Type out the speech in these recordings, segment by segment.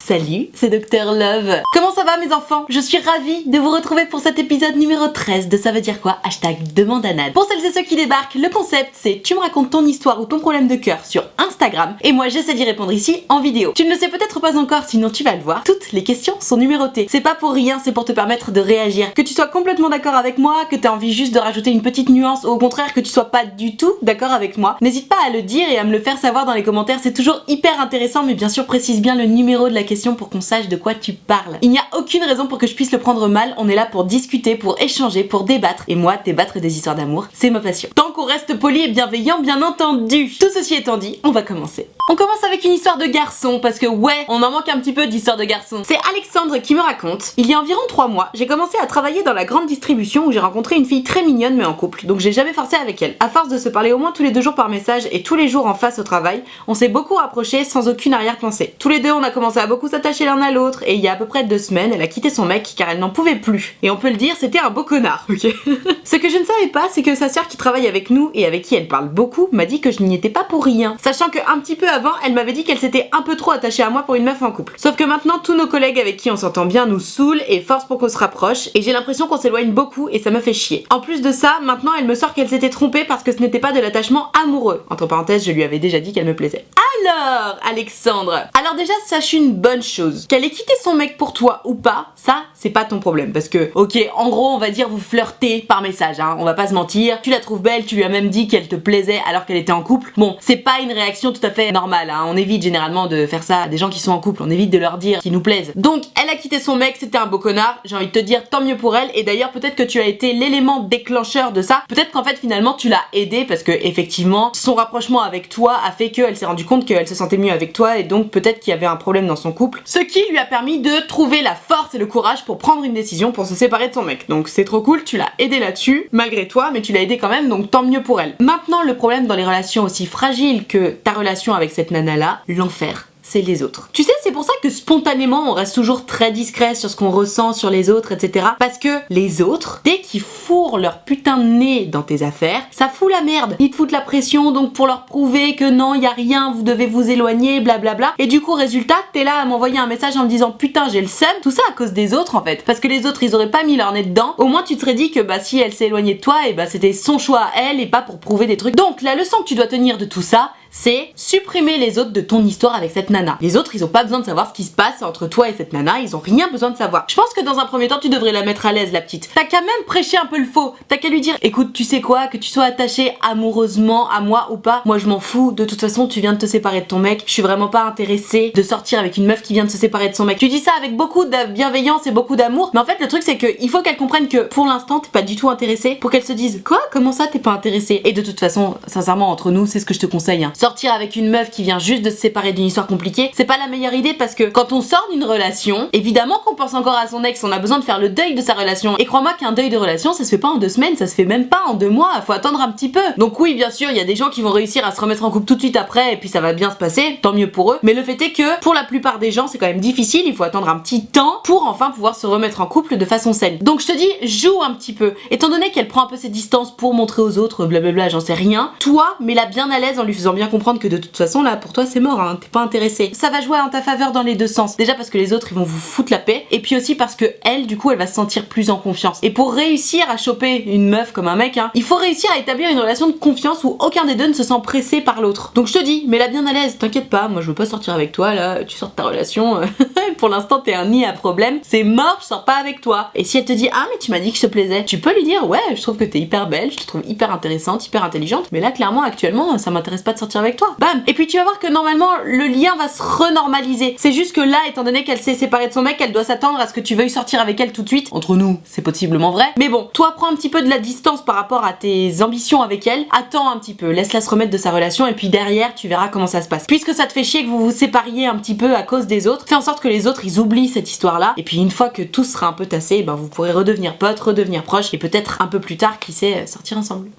Salut, c'est Dr Love. Comment ça va mes enfants? Je suis ravie de vous retrouver pour cet épisode numéro 13 de Ça veut dire quoi? Demande à Nad. Pour celles et ceux qui débarquent, le concept c'est tu me racontes ton histoire ou ton problème de cœur sur Instagram et moi j'essaie d'y répondre ici en vidéo. Tu ne le sais peut-être pas encore, sinon tu vas le voir. Toutes les questions sont numérotées. C'est pas pour rien, c'est pour te permettre de réagir. Que tu sois complètement d'accord avec moi, que tu aies envie juste de rajouter une petite nuance ou au contraire que tu sois pas du tout d'accord avec moi, n'hésite pas à le dire et à me le faire savoir dans les commentaires. C'est toujours hyper intéressant, mais bien sûr précise bien le numéro de la question pour qu'on sache de quoi tu parles. Il n'y a aucune raison pour que je puisse le prendre mal, on est là pour discuter, pour échanger, pour débattre, et moi, débattre des histoires d'amour, c'est ma passion. Tant qu'on reste poli et bienveillant, bien entendu. Tout ceci étant dit, on va commencer. On commence avec une histoire de garçon, parce que ouais, on en manque un petit peu d'histoire de garçon. C'est Alexandre qui me raconte. Il y a environ 3 mois, j'ai commencé à travailler dans la grande distribution où j'ai rencontré une fille très mignonne mais en couple, donc j'ai jamais forcé avec elle. À force de se parler au moins tous les 2 jours par message et tous les jours en face au travail, on s'est beaucoup rapprochés sans aucune arrière-pensée. Tous les deux, on a commencé à beaucoup s'attacher l'un à l'autre et il y a à peu près 2 semaines, elle a quitté son mec car elle n'en pouvait plus. Et on peut le dire, c'était un beau connard, ok. Ce que je ne savais pas, c'est que sa sœur qui travaille avec nous et avec qui elle parle beaucoup m'a dit que je n'y étais pas pour rien. Sachant que un petit peu avant, elle m'avait dit qu'elle s'était un peu trop attachée à moi pour une meuf en couple. Sauf que maintenant, tous nos collègues avec qui on s'entend bien nous saoulent et forcent pour qu'on se rapproche et j'ai l'impression qu'on s'éloigne beaucoup et ça me fait chier. En plus de ça, maintenant elle me sort qu'elle s'était trompée parce que ce n'était pas de l'attachement amoureux. Entre parenthèses, je lui avais déjà dit qu'elle me plaisait. Alors, Alexandre, alors déjà sache une bonne chose, qu'elle ait quitté son mec pour toi ou pas, ça c'est pas ton problème parce que ok, en gros on va dire vous flirtez par message, hein, on va pas se mentir, tu la trouves belle, tu lui as même dit qu'elle te plaisait alors qu'elle était en couple. Bon, c'est pas une réaction tout à fait normale, hein. On évite généralement de faire ça à des gens qui sont en couple, on évite de leur dire qu'ils nous plaisent. Donc elle a quitté son mec, c'était un beau connard, j'ai envie de te dire tant mieux pour elle et d'ailleurs peut-être que tu as été l'élément déclencheur de ça, peut-être qu'en fait finalement tu l'as aidé parce que effectivement son rapprochement avec toi a fait qu'elle s'est rendue compte qu'elle se sentait mieux avec toi et donc peut-être qu'il y avait un problème dans son couple, ce qui lui a permis de trouver la force et le courage pour prendre une décision pour se séparer de son mec. Donc c'est trop cool, tu l'as aidé là-dessus, malgré toi, mais tu l'as aidé quand même, donc tant mieux pour elle. Maintenant le problème dans les relations aussi fragiles que ta relation avec cette nana là, l'enfer, c'est les autres. Tu sais, c'est pour ça que spontanément on reste toujours très discret sur ce qu'on ressent sur les autres, etc. Parce que les autres, dès qu'ils fourrent leur putain de nez dans tes affaires, ça fout la merde. Ils te foutent la pression, donc pour leur prouver que non, y a rien, vous devez vous éloigner, blablabla. Et du coup, résultat, t'es là à m'envoyer un message en me disant putain, j'ai le seum. Tout ça à cause des autres en fait. Parce que les autres, ils auraient pas mis leur nez dedans. Au moins, tu te serais dit que bah si elle s'est éloignée de toi, et bah c'était son choix à elle et pas pour prouver des trucs. Donc la leçon que tu dois tenir de tout ça, c'est supprimer les autres de ton histoire avec cette nana. Les autres, ils ont pas besoin de savoir ce qui se passe entre toi et cette nana, ils ont rien besoin de savoir. Je pense que dans un premier temps, tu devrais la mettre à l'aise, la petite. T'as qu'à même prêcher un peu le faux. T'as qu'à lui dire, écoute, tu sais quoi, que tu sois attaché amoureusement à moi ou pas, moi je m'en fous. De toute façon, tu viens de te séparer de ton mec. Je suis vraiment pas intéressée de sortir avec une meuf qui vient de se séparer de son mec. Tu dis ça avec beaucoup de bienveillance et beaucoup d'amour, mais en fait, le truc c'est que il faut qu'elle comprenne que pour l'instant, t'es pas du tout intéressée, pour qu'elle se dise, quoi, comment ça, t'es pas intéressée? Et de toute façon, sincèrement, entre nous, c'est ce que je te conseille, hein. Sortir avec une meuf qui vient juste de se séparer d'une histoire compliquée, c'est pas la meilleure idée parce que quand on sort d'une relation, évidemment qu'on pense encore à son ex, on a besoin de faire le deuil de sa relation. Et crois-moi qu'un deuil de relation, ça se fait pas en 2 semaines, ça se fait même pas en 2 mois, faut attendre un petit peu. Donc oui, bien sûr, il y a des gens qui vont réussir à se remettre en couple tout de suite après et puis ça va bien se passer, tant mieux pour eux. Mais le fait est que pour la plupart des gens, c'est quand même difficile, il faut attendre un petit temps pour enfin pouvoir se remettre en couple de façon saine. Donc je te dis, joue un petit peu. Étant donné qu'elle prend un peu ses distances pour montrer aux autres, blablabla, j'en sais rien, toi, mets-la bien à l'aise en lui faisant bien comprendre que de toute façon là pour toi c'est mort, hein, t'es pas intéressé. Ça va jouer en ta faveur dans les 2 sens. Déjà parce que les autres ils vont vous foutre la paix et puis aussi parce que elle du coup elle va se sentir plus en confiance. Et pour réussir à choper une meuf comme un mec, hein, il faut réussir à établir une relation de confiance où aucun des deux ne se sent pressé par l'autre. Donc je te dis, mets-la bien à l'aise, t'inquiète pas, moi je veux pas sortir avec toi là, tu sors de ta relation, pour l'instant t'es un nid à problème, c'est mort, je sors pas avec toi. Et si elle te dit ah mais tu m'as dit que je te plaisais, tu peux lui dire ouais je trouve que t'es hyper belle, je te trouve hyper intéressante, hyper intelligente, mais là clairement actuellement ça m'intéresse pas de sortir avec toi. Bam. Et puis tu vas voir que normalement le lien va se renormaliser. C'est juste que là, étant donné qu'elle s'est séparée de son mec, elle doit s'attendre à ce que tu veuilles sortir avec elle tout de suite. Entre nous, c'est possiblement vrai. Mais bon, toi prends un petit peu de la distance par rapport à tes ambitions avec elle. Attends un petit peu, laisse-la se remettre de sa relation et puis derrière, tu verras comment ça se passe. Puisque ça te fait chier que vous vous sépariez un petit peu à cause des autres, fais en sorte que les autres ils oublient cette histoire-là. Et puis une fois que tout sera un peu tassé, ben vous pourrez redevenir potes, redevenir proches et peut-être un peu plus tard, qui sait, sortir ensemble.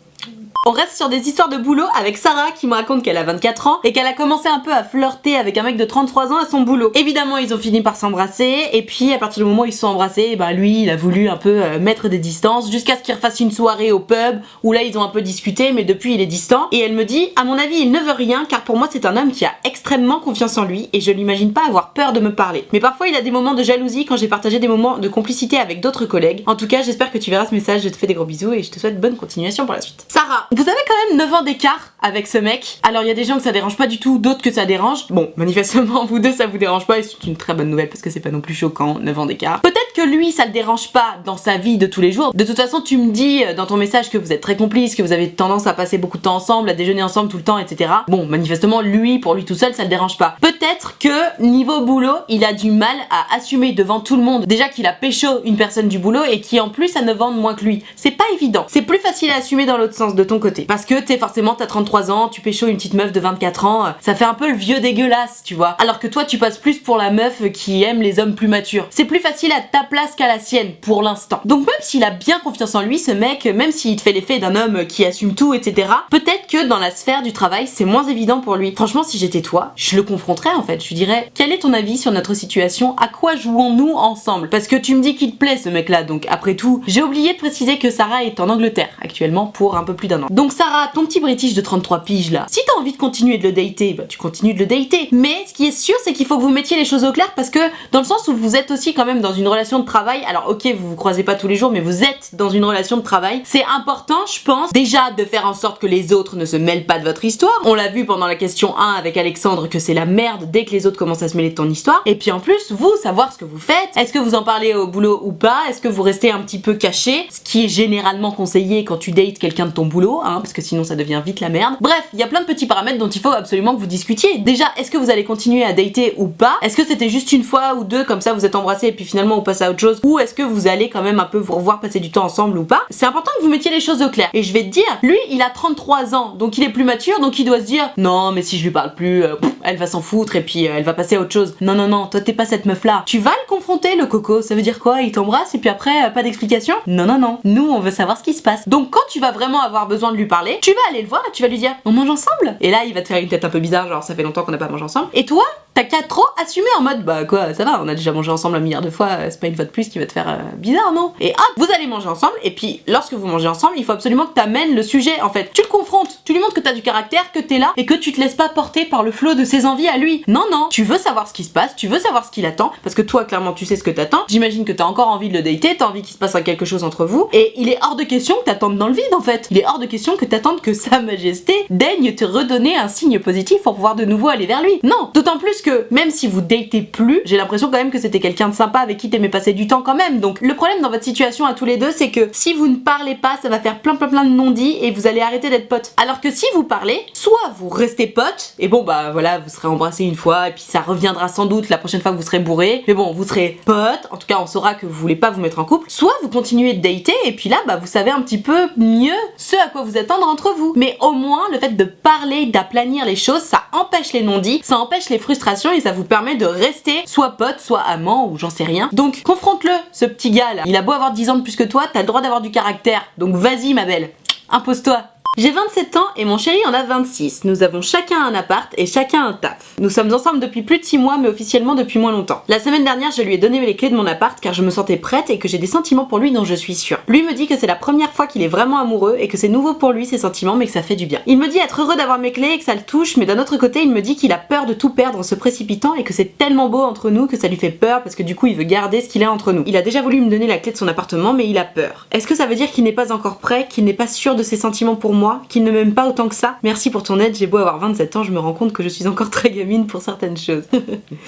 On reste sur des histoires de boulot avec Sarah qui me raconte qu'elle a 24 ans et qu'elle a commencé un peu à flirter avec un mec de 33 ans à son boulot. Évidemment, ils ont fini par s'embrasser et puis à partir du moment où ils se sont embrassés, bah lui, il a voulu un peu mettre des distances jusqu'à ce qu'ils refassent une soirée au pub où là ils ont un peu discuté, mais depuis il est distant. Et elle me dit, à mon avis, il ne veut rien car pour moi c'est un homme qui a extrêmement confiance en lui et je l'imagine pas avoir peur de me parler. Mais parfois il a des moments de jalousie quand j'ai partagé des moments de complicité avec d'autres collègues. En tout cas, j'espère que tu verras ce message, je te fais des gros bisous et je te souhaite bonne continuation pour la suite. Sarah, vous avez quand même 9 ans d'écart avec ce mec. Alors il y a des gens que ça dérange pas du tout, d'autres que ça dérange. Bon, manifestement vous deux ça vous dérange pas et c'est une très bonne nouvelle parce que c'est pas non plus choquant, 9 ans d'écart. Peut-être que lui ça le dérange pas dans sa vie de tous les jours. De toute façon tu me dis dans ton message que vous êtes très complices, que vous avez tendance à passer beaucoup de temps ensemble, à déjeuner ensemble tout le temps, etc. Bon, manifestement lui, pour lui tout seul ça le dérange pas. Peut-être que niveau boulot il a du mal à assumer devant tout le monde déjà qu'il a pécho une personne du boulot et qui en plus a 9 ans de moins que lui. C'est pas évident. C'est plus facile à assumer dans l'autre sens de ton côté. Parce que t'es forcément, t'as 33 ans, tu pécho une petite meuf de 24 ans, ça fait un peu le vieux dégueulasse, tu vois. Alors que toi tu passes plus pour la meuf qui aime les hommes plus matures. C'est plus facile à ta place qu'à la sienne pour l'instant. Donc même s'il a bien confiance en lui, ce mec, même s'il te fait l'effet d'un homme qui assume tout, etc., peut-être que dans la sphère du travail c'est moins évident pour lui. Franchement, si j'étais toi, je le confronterais en fait. Je lui dirais, quel est ton avis sur notre situation? À quoi jouons-nous ensemble? Parce que tu me dis qu'il te plaît ce mec là, donc après tout, j'ai oublié de préciser que Sarah est en Angleterre actuellement pour un peu plus d'1 an. Donc Sarah, ton petit British de 33 piges là, si t'as envie de continuer de le dater, bah tu continues de le dater. Mais ce qui est sûr, c'est qu'il faut que vous mettiez les choses au clair parce que dans le sens où vous êtes aussi quand même dans une relation de travail, alors ok, vous vous croisez pas tous les jours, mais vous êtes dans une relation de travail, c'est important, je pense, déjà de faire en sorte que les autres ne se mêlent pas de votre histoire. On l'a vu pendant la question 1 avec Alexandre que c'est la merde dès que les autres commencent à se mêler de ton histoire. Et puis en plus, vous, savoir ce que vous faites, est-ce que vous en parlez au boulot ou pas, est-ce que vous restez un petit peu caché, ce qui est généralement conseillé quand tu dates quelqu'un de ton boulot, hein, parce que sinon ça devient vite la merde. Bref, il y a plein de petits paramètres dont il faut absolument que vous discutiez. Déjà, est-ce que vous allez continuer à dater ou pas? Est-ce que c'était juste une fois ou deux, comme ça vous êtes embrassés et puis finalement on passe à autre chose? Ou est-ce que vous allez quand même un peu vous revoir, passer du temps ensemble ou pas? C'est important que vous mettiez les choses au clair. Et je vais te dire, lui il a 33 ans, donc il est plus mature, donc il doit se dire non mais si je lui parle plus, elle va s'en foutre et puis elle va passer à autre chose. Non non non, toi t'es pas cette meuf là. Tu vas le confronter le coco, ça veut dire quoi? Il t'embrasse et puis après pas d'explication? Non non non, nous on veut savoir ce qui se passe. Donc quand tu vas vraiment avoir besoin de lui parler, tu vas aller le voir et tu vas lui dire on mange ensemble? Et là il va te faire une tête un peu bizarre, genre ça fait longtemps qu'on n'a pas mangé ensemble. Et toi t'as qu'à trop assumer en mode bah quoi, ça va, on a déjà mangé ensemble 1 milliard de fois, c'est pas une fois de plus qui va te faire bizarre, non? Et hop, vous allez manger ensemble et puis lorsque vous mangez ensemble, il faut absolument que t'amènes le sujet en fait. Tu le confrontes, tu lui montres que t'as du caractère, que t'es là et que tu te laisses pas porter par le flot de ses envies à lui. Non non, tu veux savoir ce qui se passe, tu veux savoir ce qu'il attend parce que toi clairement tu sais ce que t'attends. J'imagine que t'as encore envie de le dater, t'as envie qu'il se passe quelque chose entre vous et il est hors de question que t'attendes dans le vide en fait. Il est hors de question que t'attendes que Sa Majesté daigne te redonner un signe positif pour pouvoir de nouveau aller vers lui. Non, d'autant plus que même si vous datez plus, j'ai l'impression quand même que c'était quelqu'un de sympa avec qui t'aimais passer du temps quand même. Donc le problème dans votre situation à tous les deux, c'est que si vous ne parlez pas, ça va faire plein de non-dits et vous allez arrêter d'être potes. Alors que si vous parlez, soit vous restez potes et bon bah voilà, vous serez embrassés une fois et puis ça reviendra sans doute la prochaine fois que vous serez bourrés. Mais bon, vous serez potes, en tout cas on saura que vous voulez pas vous mettre en couple. Soit vous continuez de dater et puis là bah vous savez un petit peu mieux ce à quoi vous attendre entre vous. Mais au moins le fait de parler, d'aplanir les choses, ça empêche les non-dits, ça empêche les frustrations et ça vous permet de rester soit pote, soit amant ou j'en sais rien. Donc confronte-le, ce petit gars là. Il a beau avoir 10 ans de plus que toi, t'as le droit d'avoir du caractère. Donc vas-y ma belle, impose-toi. J'ai 27 ans et mon chéri en a 26. Nous avons chacun un appart et chacun un taf. Nous sommes ensemble depuis plus de 6 mois mais officiellement depuis moins longtemps. La semaine dernière, je lui ai donné les clés de mon appart car je me sentais prête et que j'ai des sentiments pour lui dont je suis sûre. Lui me dit que c'est la première fois qu'il est vraiment amoureux et que c'est nouveau pour lui ces sentiments mais que ça fait du bien. Il me dit être heureux d'avoir mes clés et que ça le touche, mais d'un autre côté il me dit qu'il a peur de tout perdre en se précipitant et que c'est tellement beau entre nous que ça lui fait peur parce que du coup il veut garder ce qu'il a entre nous. Il a déjà voulu me donner la clé de son appartement mais il a peur. Est-ce que ça veut dire qu'il n'est pas encore prêt, qu'il n'est pas sûr de ses sentiments pour moi, qu'il ne m'aime pas autant que ça? Merci pour ton aide, j'ai beau avoir 27 ans, je me rends compte que je suis encore très gamine pour certaines choses.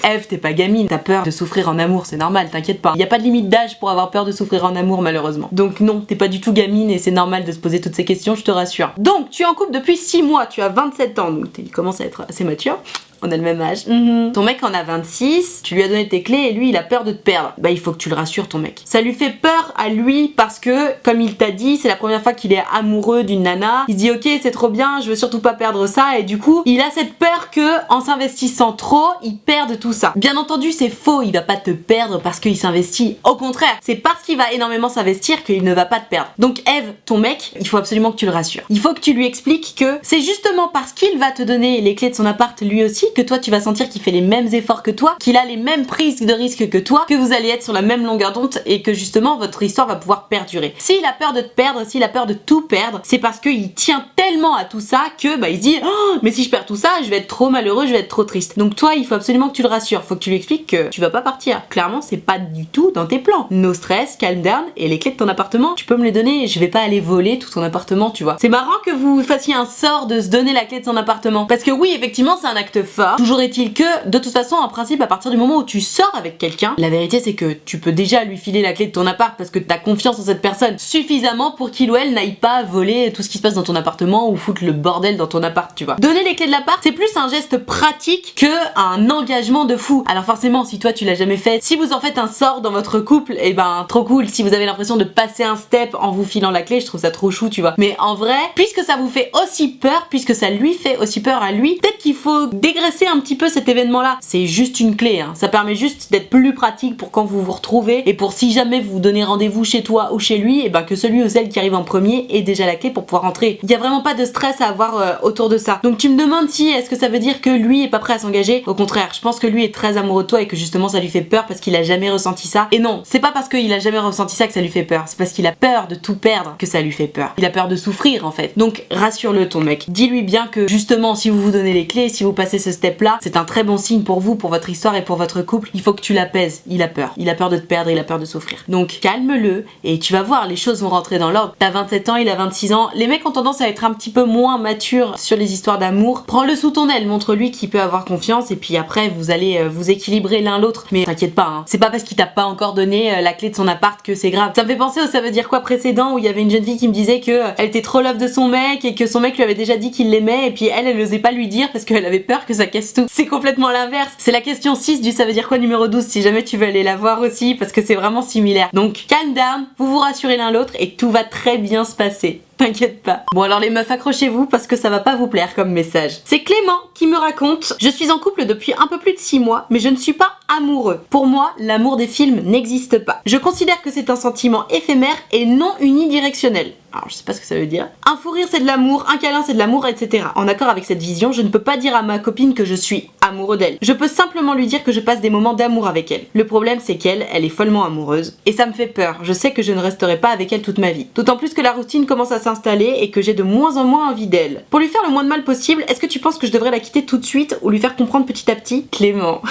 Eve, t'es pas gamine, t'as peur de souffrir en amour, c'est normal, t'inquiète pas. Y a pas de limite d'âge pour avoir peur de souffrir en amour malheureusement. Donc non, t'es pas du tout gamine et c'est normal de se poser toutes ces questions, je te rassure. Donc tu es en couple depuis 6 mois, tu as 27 ans, donc tu commences à être assez mature. On a le même âge. Ton mec en a 26, tu lui as donné tes clés et lui il a peur de te perdre. Bah il faut que tu le rassures ton mec. Ça lui fait peur à lui parce que, comme il t'a dit, c'est la première fois qu'il est amoureux d'une nana. Il se dit ok c'est trop bien, je veux surtout pas perdre ça et du coup il a cette peur que en s'investissant trop, il perde tout ça. Bien entendu c'est faux, il va pas te perdre parce qu'il s'investit. Au contraire, c'est parce qu'il va énormément s'investir qu'il ne va pas te perdre. Donc Eve, ton mec, il faut absolument que tu le rassures. Il faut que tu lui expliques que c'est justement parce qu'il va te donner les clés de son appart lui aussi que toi tu vas sentir qu'il fait les mêmes efforts que toi, qu'il a les mêmes prises de risque que toi, que vous allez être sur la même longueur d'onde et que justement votre histoire va pouvoir perdurer. S'il a peur de te perdre, s'il a peur de tout perdre, c'est parce qu'il tient tellement à tout ça que bah il se dit oh, mais si je perds tout ça, je vais être trop malheureux, je vais être trop triste. Donc toi, il faut absolument que tu le rassures, faut que tu lui expliques que tu vas pas partir. Clairement, c'est pas du tout dans tes plans. No stress, calm down et les clés de ton appartement, tu peux me les donner, je vais pas aller voler tout ton appartement, tu vois. C'est marrant que vous fassiez un sort de se donner la clé de son appartement parce que oui, effectivement, c'est un acte fort. Toujours est-il que de toute façon, en principe, à partir du moment où tu sors avec quelqu'un, la vérité c'est que tu peux déjà lui filer la clé de ton appart parce que t'as confiance en cette personne suffisamment pour qu'il ou elle n'aille pas voler tout ce qui se passe dans ton appartement ou foutre le bordel dans ton appart, tu vois. Donner les clés de l'appart, c'est plus un geste pratique que un engagement de fou. Alors forcément, si toi tu l'as jamais fait, si vous en faites un sort dans votre couple, et ben trop cool. Si vous avez l'impression de passer un step en vous filant la clé, je trouve ça trop chou, tu vois. Mais en vrai, puisque ça vous fait aussi peur, puisque ça lui fait aussi peur à lui, peut-être qu'il faut dégraisser un petit peu cet événement-là. C'est juste une clé, hein. Ça permet juste d'être plus pratique pour quand vous vous retrouvez et pour si jamais vous donnez rendez-vous chez toi ou chez lui, et ben que celui ou celle qui arrive en premier ait déjà la clé pour pouvoir rentrer. Il y a vraiment pas de stress à avoir autour de ça. Donc tu me demandes si est-ce que ça veut dire que lui est pas prêt à s'engager. Au contraire, je pense que lui est très amoureux de toi et que justement ça lui fait peur parce qu'il a jamais ressenti ça. Et non, c'est pas parce qu'il a jamais ressenti ça que ça lui fait peur. C'est parce qu'il a peur de tout perdre que ça lui fait peur. Il a peur de souffrir en fait. Donc rassure-le ton mec. Dis-lui bien que justement si vous vous donnez les clés, si vous passez ce step là, c'est un très bon signe pour vous, pour votre histoire et pour votre couple. Il faut que tu l'apaises. Il a peur. Il a peur de te perdre, il a peur de souffrir. Donc calme-le et tu vas voir, les choses vont rentrer dans l'ordre. T'as 27 ans, il a 26 ans. Les mecs ont tendance à être un petit peu moins matures sur les histoires d'amour. Prends-le sous ton aile, montre-lui qu'il peut avoir confiance et puis après vous allez vous équilibrer l'un l'autre. Mais t'inquiète pas, hein. C'est pas parce qu'il t'a pas encore donné la clé de son appart que c'est grave. Ça me fait penser au ça veut dire quoi précédent où il y avait une jeune fille qui me disait que elle était trop love de son mec et que son mec lui avait déjà dit qu'il l'aimait et puis elle osait pas lui dire parce qu'elle avait peur que ça casse tout. C'est complètement l'inverse. C'est la question 6 du ça veut dire quoi numéro 12 si jamais tu veux aller la voir aussi parce que c'est vraiment similaire. Donc calm down, vous vous rassurez l'un l'autre et tout va très bien se passer. T'inquiète pas. Bon alors les meufs, accrochez-vous parce que ça va pas vous plaire comme message. C'est Clément qui me raconte: je suis en couple depuis un peu plus de 6 mois, mais je ne suis pas amoureux. Pour moi, l'amour des films n'existe pas. Je considère que c'est un sentiment éphémère et non unidirectionnel. Alors je sais pas ce que ça veut dire. Un fou rire c'est de l'amour, un câlin c'est de l'amour, etc. En accord avec cette vision, je ne peux pas dire à ma copine que je suis amoureux d'elle. Je peux simplement lui dire que je passe des moments d'amour avec elle. Le problème c'est qu'elle est follement amoureuse et ça me fait peur. Je sais que je ne resterai pas avec elle toute ma vie. D'autant plus que la routine commence à s'installer et que j'ai de moins en moins envie d'elle. Pour lui faire le moins de mal possible, est-ce que tu penses que je devrais la quitter tout de suite ou lui faire comprendre petit à petit? Clément.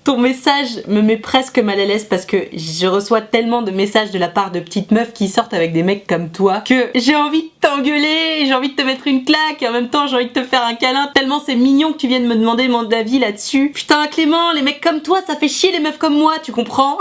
Ton message me met presque mal à l'aise parce que je reçois tellement de messages de la part de petites meufs qui sortent avec des mecs comme toi que j'ai envie de t'engueuler, j'ai envie de te mettre une claque et en même temps j'ai envie de te faire un câlin tellement c'est mignon que tu viennes me demander mon avis là-dessus. Putain Clément, les mecs comme toi ça fait chier les meufs comme moi, tu comprends?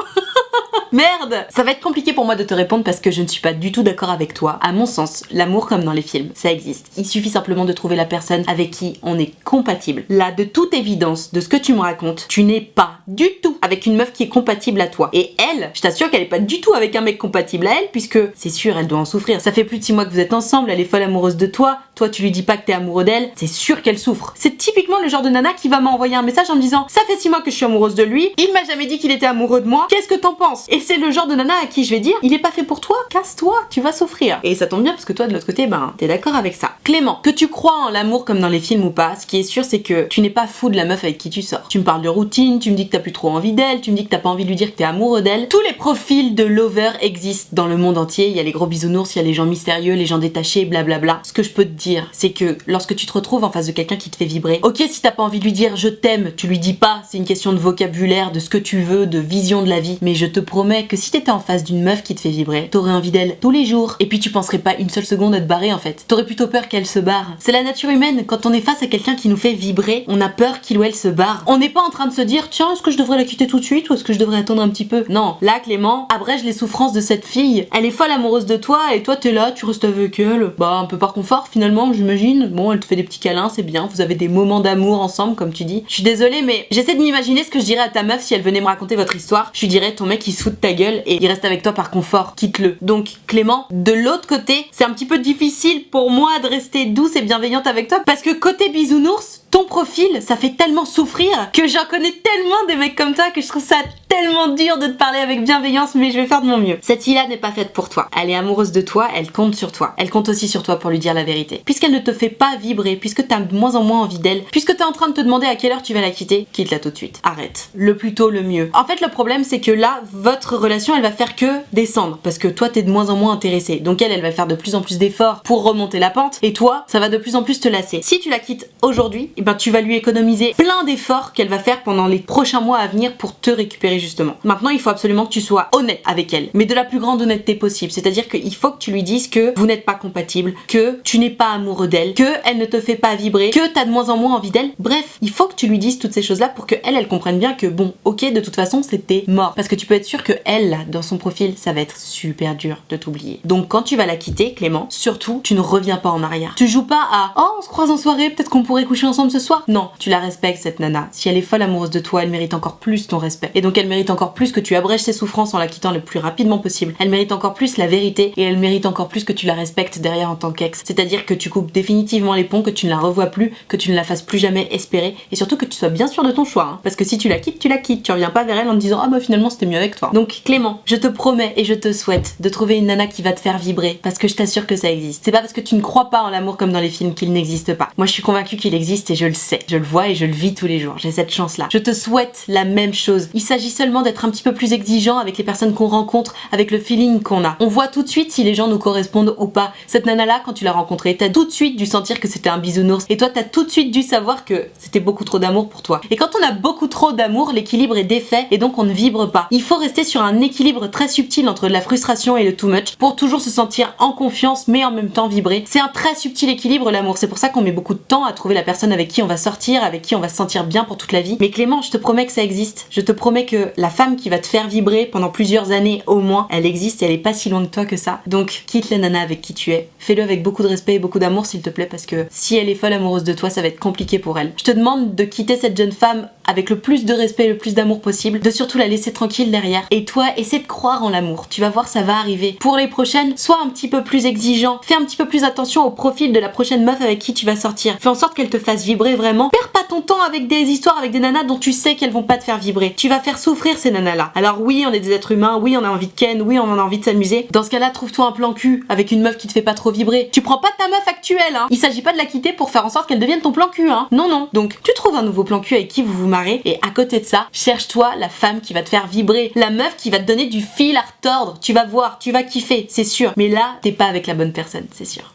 Merde! Ça va être compliqué pour moi de te répondre parce que je ne suis pas du tout d'accord avec toi. À mon sens, l'amour comme dans les films, ça existe. Il suffit simplement de trouver la personne avec qui on est compatible. Là, de toute évidence, de ce que tu me racontes, tu n'es pas du tout avec une meuf qui est compatible à toi. Et elle, je t'assure qu'elle est pas du tout avec un mec compatible à elle puisque c'est sûr, elle doit en souffrir. Ça fait plus de 6 mois que vous êtes ensemble, elle est folle amoureuse de toi, toi tu lui dis pas que t'es amoureux d'elle, c'est sûr qu'elle souffre. C'est typiquement le genre de nana qui va m'envoyer un message en me disant: ça fait 6 mois que je suis amoureuse de lui, il m'a jamais dit qu'il était amoureux de moi, qu'est-ce que t'en penses? Et c'est le genre de nana à qui je vais dire: il est pas fait pour toi, casse-toi, tu vas souffrir. Et ça tombe bien parce que toi de l'autre côté, ben t'es d'accord avec ça. Clément, que tu crois en l'amour comme dans les films ou pas, ce qui est sûr c'est que tu n'es pas fou de la meuf avec qui tu sors. Tu me parles de routine, tu me dis que t'as plus trop envie d'elle, tu me dis que t'as pas envie de lui dire que t'es amoureux d'elle. Tous les profils de lover existent dans le monde entier, il y a les gros bisounours, il y a les gens mystérieux, les gens détachés, blablabla. Ce que je peux te dire, c'est que lorsque tu te retrouves en face de quelqu'un qui te fait vibrer, ok si t'as pas envie de lui dire je t'aime, tu lui dis pas, c'est une question de vocabulaire, de ce que tu veux, de vision de la vie, mais je te promets que si t'étais en face d'une meuf qui te fait vibrer, t'aurais envie d'elle tous les jours. Et puis tu penserais pas une seule seconde à te barrer en fait. T'aurais plutôt peur qu'elle se barre. C'est la nature humaine, quand on est face à quelqu'un qui nous fait vibrer, on a peur qu'il ou elle se barre. On n'est pas en train de se dire tiens, est-ce que je devrais la quitter tout de suite ou est-ce que je devrais attendre un petit peu? Non, là Clément, abrège les souffrances de cette fille. Elle est folle amoureuse de toi et toi t'es là, tu restes avec elle. Bah un peu par confort finalement, j'imagine. Bon, elle te fait des petits câlins, c'est bien, vous avez des moments d'amour ensemble comme tu dis. Je suis désolée mais j'essaie de m'imaginer ce que je dirais à ta meuf si elle venait me raconter votre histoire. Je lui dirais ton mec il se fout de ta gueule et il reste avec toi par confort, quitte-le. Donc Clément, de l'autre côté, c'est un petit peu difficile pour moi de rester douce et bienveillante avec toi parce que côté bisounours, ton profil, ça fait tellement souffrir que j'en connais tellement des mecs comme toi que je trouve ça tellement dur de te parler avec bienveillance, mais je vais faire de mon mieux. Cette fille-là n'est pas faite pour toi. Elle est amoureuse de toi, elle compte sur toi. Elle compte aussi sur toi pour lui dire la vérité. Puisqu'elle ne te fait pas vibrer, puisque t'as de moins en moins envie d'elle, puisque t'es en train de te demander à quelle heure tu vas la quitter, quitte-la tout de suite. Arrête. Le plus tôt, le mieux. En fait, le problème, c'est que là, votre relation, elle va faire que descendre. Parce que toi, t'es de moins en moins intéressé. Donc elle va faire de plus en plus d'efforts pour remonter la pente. Et toi, ça va de plus en plus te lasser. Si tu la quittes aujourd'hui, et ben tu vas lui économiser plein d'efforts qu'elle va faire pendant les prochains mois à venir pour te récupérer justement. Maintenant, il faut absolument que tu sois honnête avec elle, mais de la plus grande honnêteté possible. C'est-à-dire qu'il faut que tu lui dises que vous n'êtes pas compatibles, que tu n'es pas amoureux d'elle, que elle ne te fait pas vibrer, que t'as de moins en moins envie d'elle. Bref, il faut que tu lui dises toutes ces choses-là pour que elle comprenne bien que bon, ok, de toute façon, c'était mort. Parce que tu peux être sûr que elle, là, dans son profil, ça va être super dur de t'oublier. Donc quand tu vas la quitter, Clément, surtout, tu ne reviens pas en arrière. Tu joues pas à oh, on se croise en soirée, peut-être qu'on pourrait coucher ensemble ce soir. Non, tu la respectes cette nana. Si elle est folle amoureuse de toi, elle mérite encore plus ton respect. Et donc elle mérite encore plus que tu abrèges ses souffrances en la quittant le plus rapidement possible. Elle mérite encore plus la vérité et elle mérite encore plus que tu la respectes derrière en tant qu'ex. C'est-à-dire que tu coupes définitivement les ponts, que tu ne la revois plus, que tu ne la fasses plus jamais espérer et surtout que tu sois bien sûr de ton choix. Hein. Parce que si tu la quittes, tu la quittes. Tu reviens pas vers elle en te disant ah bah finalement c'était mieux avec toi. Donc Clément, je te promets et je te souhaite de trouver une nana qui va te faire vibrer parce que je t'assure que ça existe. C'est pas parce que tu ne crois pas en l'amour comme dans les films qu'il n'existe pas. Moi je suis convaincue qu'il existe et je le sais. Je le vois et je le vis tous les jours. J'ai cette chance-là. Je te souhaite la même chose. Il s'agit seulement d'être un petit peu plus exigeant avec les personnes qu'on rencontre, avec le feeling qu'on a. On voit tout de suite si les gens nous correspondent ou pas. Cette nana-là, quand tu l'as rencontrée, t'as tout de suite dû sentir que c'était un bisounours. Et toi, t'as tout de suite dû savoir que c'était beaucoup trop d'amour pour toi. Et quand on a beaucoup trop d'amour, l'équilibre est défait et donc on ne vibre pas. Il faut rester sur un équilibre très subtil entre la frustration et le too much pour toujours se sentir en confiance mais en même temps vibrer. C'est un très subtil équilibre l'amour. C'est pour ça qu'on met beaucoup de temps à trouver la personne avec qui on va sortir, avec qui on va se sentir bien pour toute la vie. Mais Clément, je te promets que ça existe. Je te promets que la femme qui va te faire vibrer pendant plusieurs années au moins, elle existe et elle est pas si loin de toi que ça. Donc quitte la nana avec qui tu es. Fais-le avec beaucoup de respect et beaucoup d'amour s'il te plaît parce que si elle est folle amoureuse de toi, ça va être compliqué pour elle. Je te demande de quitter cette jeune femme avec le plus de respect et le plus d'amour possible, de surtout la laisser tranquille derrière. Et toi, essaie de croire en l'amour. Tu vas voir, ça va arriver. Pour les prochaines, sois un petit peu plus exigeant. Fais un petit peu plus attention au profil de la prochaine meuf avec qui tu vas sortir. Fais en sorte qu'elle te fasse vibrer vraiment. Perds pas ton temps avec des histoires avec des nanas dont tu sais qu'elles vont pas te faire vibrer. Tu vas faire souffrir ces nanas-là. Alors oui, on est des êtres humains, oui, on a envie de ken, oui, on en a envie de s'amuser. Dans ce cas-là, trouve-toi un plan cul avec une meuf qui te fait pas trop vibrer. Tu prends pas ta meuf actuelle, hein. Il s'agit pas de la quitter pour faire en sorte qu'elle devienne ton plan cul, hein. Non, non. Donc, tu trouves un nouveau plan cul avec qui vous vous marrez et à côté de ça, cherche-toi la femme qui va te faire vibrer, la meuf qui va te donner du fil à retordre. Tu vas voir, tu vas kiffer, c'est sûr. Mais là, t'es pas avec la bonne personne, c'est sûr.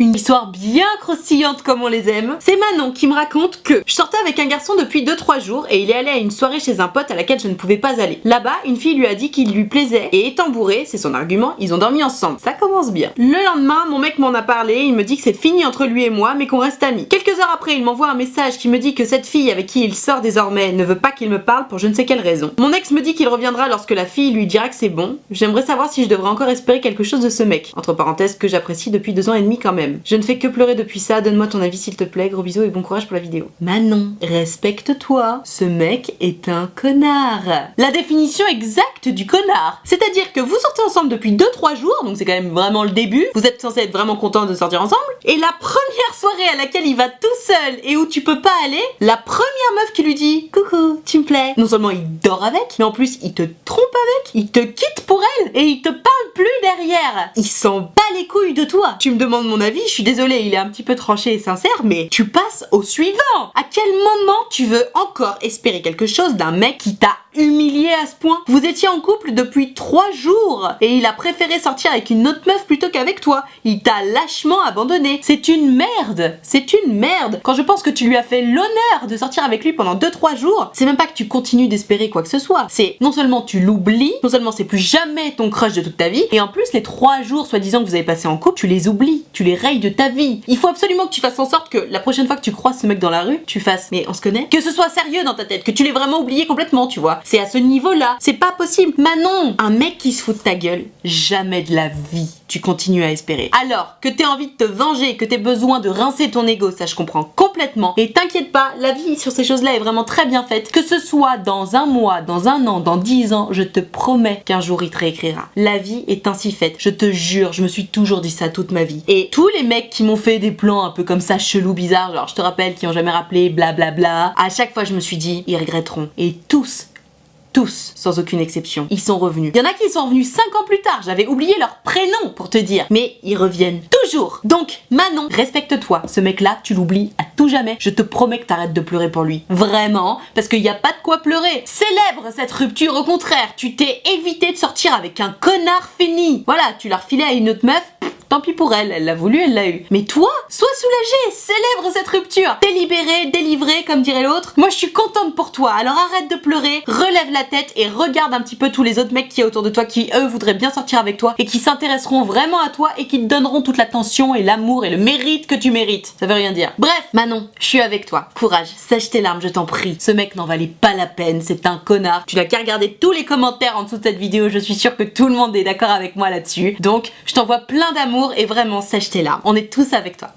Une histoire bien croustillante comme on les aime. C'est Manon qui me raconte que je sortais avec un garçon depuis 2-3 jours et il est allé à une soirée chez un pote à laquelle je ne pouvais pas aller. Là-bas, une fille lui a dit qu'il lui plaisait et étant bourré, c'est son argument, ils ont dormi ensemble. Ça commence bien. Le lendemain, mon mec m'en a parlé, il me dit que c'est fini entre lui et moi mais qu'on reste amis. Quelques heures après, il m'envoie un message qui me dit que cette fille avec qui il sort désormais ne veut pas qu'il me parle pour je ne sais quelle raison. Mon ex me dit qu'il reviendra lorsque la fille lui dira que c'est bon. J'aimerais savoir si je devrais encore espérer quelque chose de ce mec. Entre parenthèses, que j'apprécie depuis 2 ans et demi quand même. Je ne fais que pleurer depuis ça, donne-moi ton avis s'il te plaît, gros bisous et bon courage pour la vidéo. Manon, respecte-toi, ce mec est un connard. La définition exacte du connard. C'est-à-dire que vous sortez ensemble depuis 2-3 jours, donc c'est quand même vraiment le début, vous êtes censé être vraiment content de sortir ensemble, et la première soirée à laquelle il va tout seul et où tu peux pas aller, la première meuf qui lui dit « Coucou, tu me plais », non seulement il dort avec, mais en plus il te trompe avec, il te quitte pour elle, et il te parle plus derrière. Il s'en bat les couilles de toi. Tu me demandes mon avis, je suis désolée, il est un petit peu tranché et sincère, mais tu passes au suivant. À quel moment tu veux encore espérer quelque chose d'un mec qui t'a humilié à ce point? Vous étiez en couple depuis 3 jours et il a préféré sortir avec une autre meuf plutôt qu'avec toi. Il t'a lâchement abandonné. C'est une merde. C'est une merde. Quand je pense que tu lui as fait l'honneur de sortir avec lui pendant 2-3 jours, c'est même pas que tu continues d'espérer quoi que ce soit. C'est non seulement tu l'oublies oublies. Non seulement c'est plus jamais ton crush de toute ta vie, et en plus les 3 jours soi-disant que vous avez passé en couple, tu les oublies, tu les rayes de ta vie. Il faut absolument que tu fasses en sorte que la prochaine fois que tu croises ce mec dans la rue, tu fasses mais on se connaît, que ce soit sérieux dans ta tête, que tu l'aies vraiment oublié complètement, tu vois. C'est à ce niveau-là, c'est pas possible. Manon, un mec qui se fout de ta gueule, jamais de la vie tu continues à espérer. Alors que t'aies envie de te venger, que t'aies besoin de rincer ton ego, ça je comprends complètement. Et t'inquiète pas, la vie sur ces choses-là est vraiment très bien faite. Que ce soit dans un mois, dans un an, dans 10 ans, je te promets qu'un jour il te réécrira. La vie est ainsi faite. Je te jure, je me suis toujours dit ça toute ma vie. Et tous les mecs qui m'ont fait des plans un peu comme ça, chelous, bizarres, genre je te rappelle, qui ont jamais rappelé, blablabla, à chaque fois je me suis dit, ils regretteront. Et tous, sans aucune exception, ils sont revenus. Il y en a qui sont revenus 5 ans plus tard, j'avais oublié leur prénom pour te dire, mais ils reviennent toujours. Donc Manon, respecte-toi, ce mec-là, tu l'oublies à tout jamais. Je te promets que t'arrêtes de pleurer pour lui. Vraiment, parce qu'il n'y a pas de quoi pleurer. Célèbre cette rupture, au contraire, tu t'es évité de sortir avec un connard fini. Voilà, tu l'as refilé à une autre meuf. Tant pis pour elle, elle l'a voulu, elle l'a eu. Mais toi, sois soulagée, célèbre cette rupture. T'es libérée, délivrée, comme dirait l'autre. Moi, je suis contente pour toi. Alors arrête de pleurer, relève la tête et regarde un petit peu tous les autres mecs qui y a autour de toi qui, eux, voudraient bien sortir avec toi et qui s'intéresseront vraiment à toi et qui te donneront toute l'attention et l'amour et le mérite que tu mérites. Ça veut rien dire. Bref, Manon, je suis avec toi. Courage, sèche tes larmes, je t'en prie. Ce mec n'en valait pas la peine, c'est un connard. Tu n'as qu'à regarder tous les commentaires en dessous de cette vidéo, je suis sûre que tout le monde est d'accord avec moi là-dessus. Donc, je t'envoie plein d'amour et vraiment sèche tes larmes. On est tous avec toi.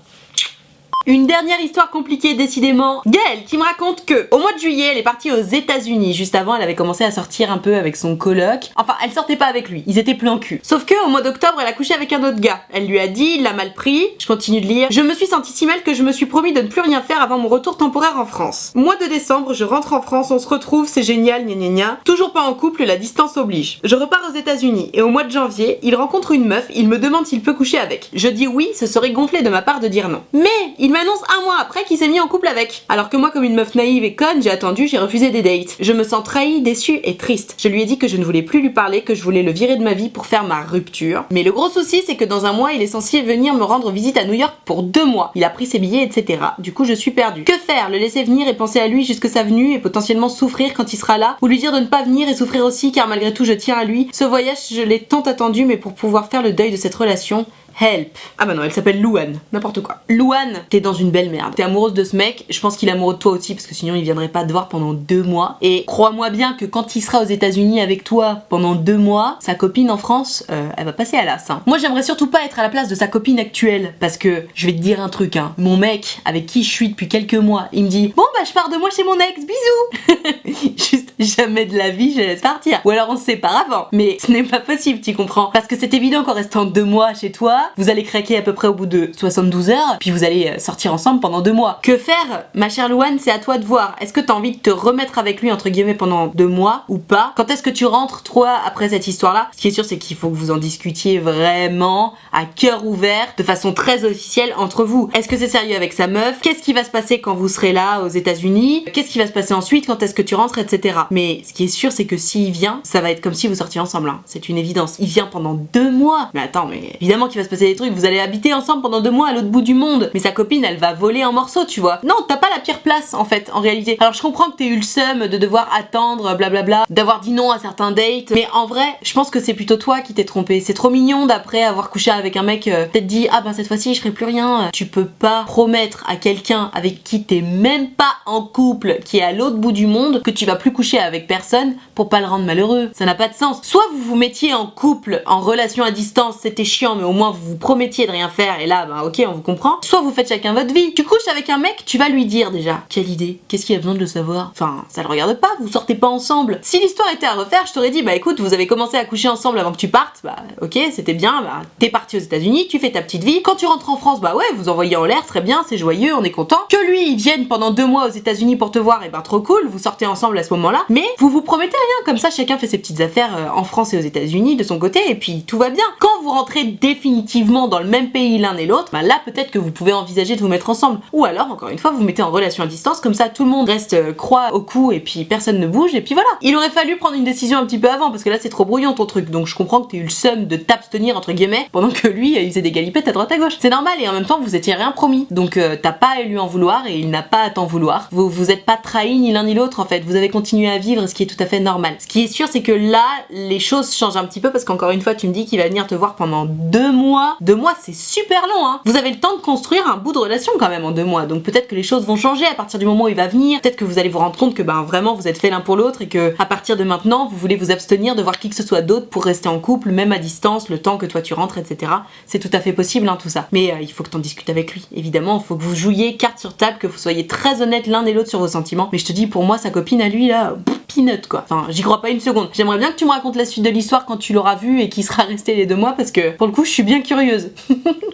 Une dernière histoire compliquée décidément. Gaëlle qui me raconte que au mois de juillet elle est partie aux États-Unis. Juste avant elle avait commencé à sortir un peu avec son coloc. Enfin elle sortait pas avec lui, ils étaient plus en cul. Sauf que au mois d'octobre elle a couché avec un autre gars. Elle lui a dit, il l'a mal pris. Je continue de lire. Je me suis sentie si mal que je me suis promis de ne plus rien faire avant mon retour temporaire en France. Mois de décembre, je rentre en France, on se retrouve, c'est génial, gna gna gna. Toujours pas en couple, la distance oblige. Je repars aux États-Unis et au mois de janvier, il rencontre une meuf, il me demande s'il peut coucher avec. Je dis oui, ce serait gonflé de ma part de dire non. Mais il m'annonce un mois après qu'il s'est mis en couple avec. Alors que moi, comme une meuf naïve et conne, j'ai attendu, j'ai refusé des dates. Je me sens trahie, déçue et triste. Je lui ai dit que je ne voulais plus lui parler, que je voulais le virer de ma vie pour faire ma rupture. Mais le gros souci, c'est que dans un mois, il est censé venir me rendre visite à New York pour 2 mois. Il a pris ses billets, etc. Du coup, je suis perdue. Que faire? Le laisser venir et penser à lui jusque sa venue et potentiellement souffrir quand il sera là? Ou lui dire de ne pas venir et souffrir aussi car malgré tout, je tiens à lui? Ce voyage, je l'ai tant attendu, mais pour pouvoir faire le deuil de cette relation, help. Ah bah non, elle s'appelle Louane, n'importe quoi. Louane, t'es dans une belle merde. T'es amoureuse de ce mec, je pense qu'il est amoureux de toi aussi parce que sinon il viendrait pas te voir pendant 2 mois. Et crois-moi bien que quand il sera aux États-Unis avec toi pendant 2 mois, sa copine en France, elle va passer à l'as. Hein. Moi j'aimerais surtout pas être à la place de sa copine actuelle parce que je vais te dire un truc, hein. Mon mec avec qui je suis depuis quelques mois, il me dit bon bah je pars de moi chez mon ex, bisous. Juste jamais de la vie je laisse partir. Ou alors on se sépare avant. Mais ce n'est pas possible, tu comprends? Parce que c'est évident qu'en restant 2 mois chez toi, vous allez craquer à peu près au bout de 72 heures, puis vous allez sortir ensemble pendant 2 mois. Que faire? Ma chère Louane, c'est à toi de voir. Est-ce que t'as envie de te remettre avec lui entre guillemets pendant 2 mois ou pas? Quand est-ce que tu rentres, toi, après cette histoire-là? Ce qui est sûr, c'est qu'il faut que vous en discutiez vraiment à cœur ouvert, de façon très officielle entre vous. Est-ce que c'est sérieux avec sa meuf? Qu'est-ce qui va se passer quand vous serez là aux États-Unis? Qu'est-ce qui va se passer ensuite? Quand est-ce que tu rentres, etc. Mais ce qui est sûr, c'est que s'il vient, ça va être comme si vous sortiez ensemble. Hein. C'est une évidence. Il vient pendant 2 mois. Mais attends, mais évidemment qu'il va se passer des trucs. Vous allez habiter ensemble pendant 2 mois à l'autre bout du monde. Mais sa copine, elle va voler en morceaux, tu vois. Non, t'as pas la pire place, en fait, en réalité. Alors, je comprends que t'aies eu le seum de devoir attendre, blablabla, d'avoir dit non à certains dates. Mais en vrai, je pense que c'est plutôt toi qui t'es trompé. C'est trop mignon d'après avoir couché avec un mec, peut-être dit, ah ben cette fois-ci, je ferai plus rien. Tu peux pas promettre à quelqu'un avec qui t'es même pas en couple, qui est à l'autre bout du monde, que tu vas plus coucher avec personne pour pas le rendre malheureux. Ça n'a pas de sens. Soit vous vous mettiez en couple, en relation à distance, c'était chiant, mais au moins vous vous promettiez de rien faire, et là, bah ok, on vous comprend. Soit vous faites chacun votre vie. Tu couches avec un mec, tu vas lui dire déjà. Quelle idée? Qu'est-ce qu'il y a besoin de le savoir? Enfin, ça le regarde pas, vous sortez pas ensemble. Si l'histoire était à refaire, je t'aurais dit, bah écoute, vous avez commencé à coucher ensemble avant que tu partes, bah ok, c'était bien, bah t'es parti aux États-Unis, tu fais ta petite vie. Quand tu rentres en France, bah ouais, vous envoyez en l'air, très bien, c'est joyeux, on est content. Que lui, il vienne pendant 2 mois aux États-Unis pour te voir, et ben trop cool, vous sortez ensemble à ce moment-là. Mais vous promettez rien, comme ça chacun fait ses petites affaires en France et aux États-Unis de son côté, et puis tout va bien. Quand vous rentrez définitivement respectivement dans le même pays l'un et l'autre, bah là peut-être que vous pouvez envisager de vous mettre ensemble. Ou alors, encore une fois, vous mettez en relation à distance, comme ça tout le monde reste croix au cou et puis personne ne bouge et puis voilà. Il aurait fallu prendre une décision un petit peu avant parce que là c'est trop brouillon ton truc, donc je comprends que t'aies eu le seum de t'abstenir entre guillemets pendant que lui il faisait des galipettes à droite à gauche. C'est normal et en même temps vous étiez rien promis, donc t'as pas à lui en vouloir et il n'a pas à t'en vouloir. Vous êtes pas trahis ni l'un ni l'autre en fait, vous avez continué à vivre, ce qui est tout à fait normal. Ce qui est sûr c'est que là les choses changent un petit peu parce qu'encore une fois tu me dis qu'il va venir te voir pendant 2 mois. 2 mois c'est super long hein. Vous avez le temps de construire un bout de relation quand même en 2 mois, donc peut-être que les choses vont changer à partir du moment où il va venir, peut-être que vous allez vous rendre compte que vraiment vous êtes fait l'un pour l'autre et que à partir de maintenant vous voulez vous abstenir de voir qui que ce soit d'autre pour rester en couple, même à distance, le temps que toi tu rentres, etc. C'est tout à fait possible hein, tout ça. Mais il faut que t'en discutes avec lui. Évidemment, il faut que vous jouiez carte sur table, que vous soyez très honnêtes l'un et l'autre sur vos sentiments. Mais je te dis, pour moi, sa copine à lui là, peanut quoi. Enfin, j'y crois pas une seconde. J'aimerais bien que tu me racontes la suite de l'histoire quand tu l'auras vu et qu'il sera resté les 2 mois parce que pour le coup, je suis bien curieuse.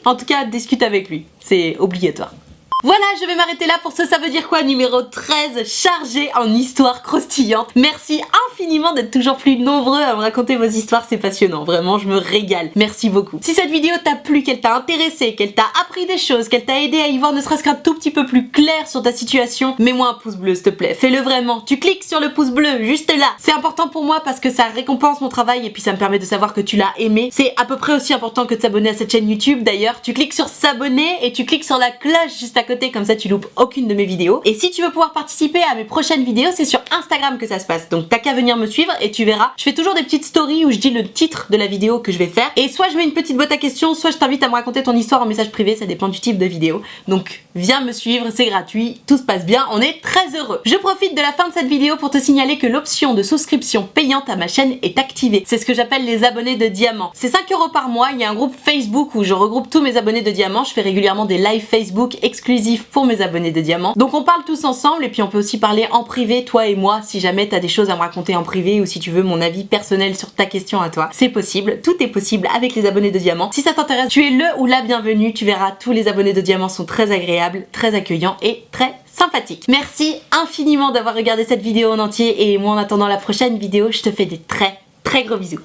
En tout cas, discute avec lui. C'est obligatoire. Voilà, je vais m'arrêter là pour ce Ça veut dire quoi numéro 13, chargé en histoires croustillantes. Merci infiniment d'être toujours plus nombreux à me raconter vos histoires, c'est passionnant, vraiment je me régale. Merci beaucoup. Si cette vidéo t'a plu, qu'elle t'a intéressé, qu'elle t'a appris des choses, qu'elle t'a aidé à y voir ne serait-ce qu'un tout petit peu plus clair sur ta situation, mets-moi un pouce bleu s'il te plaît, fais-le vraiment. Tu cliques sur le pouce bleu, juste là. C'est important pour moi parce que ça récompense mon travail et puis ça me permet de savoir que tu l'as aimé. C'est à peu près aussi important que de s'abonner à cette chaîne YouTube d'ailleurs. Tu cliques sur s'abonner et tu cliques sur la cloche juste à côté, comme ça tu loupes aucune de mes vidéos. Et si tu veux pouvoir participer à mes prochaines vidéos, c'est sur Instagram que ça se passe, donc t'as qu'à venir me suivre et tu verras, je fais toujours des petites stories où je dis le titre de la vidéo que je vais faire, et soit je mets une petite boîte à questions, soit je t'invite à me raconter ton histoire en message privé, ça dépend du type de vidéo. Donc viens me suivre, c'est gratuit, tout se passe bien, on est très heureux. Je profite de la fin de cette vidéo pour te signaler que l'option de souscription payante à ma chaîne est activée. C'est ce que j'appelle les abonnés de diamant. C'est 5 € par mois, il y a un groupe Facebook où je regroupe tous mes abonnés de diamant, je fais régulièrement des lives Facebook exclusifs pour mes abonnés de diamant. Donc on parle tous ensemble et puis on peut aussi parler en privé, toi et moi, si jamais t'as des choses à me raconter en privé ou si tu veux mon avis personnel sur ta question à toi. C'est possible, tout est possible avec les abonnés de diamant. Si ça t'intéresse, tu es le ou la bienvenue, tu verras, tous les abonnés de diamant sont très agréables, très accueillants et très sympathiques. Merci infiniment d'avoir regardé cette vidéo en entier et moi en attendant la prochaine vidéo, je te fais des très gros bisous.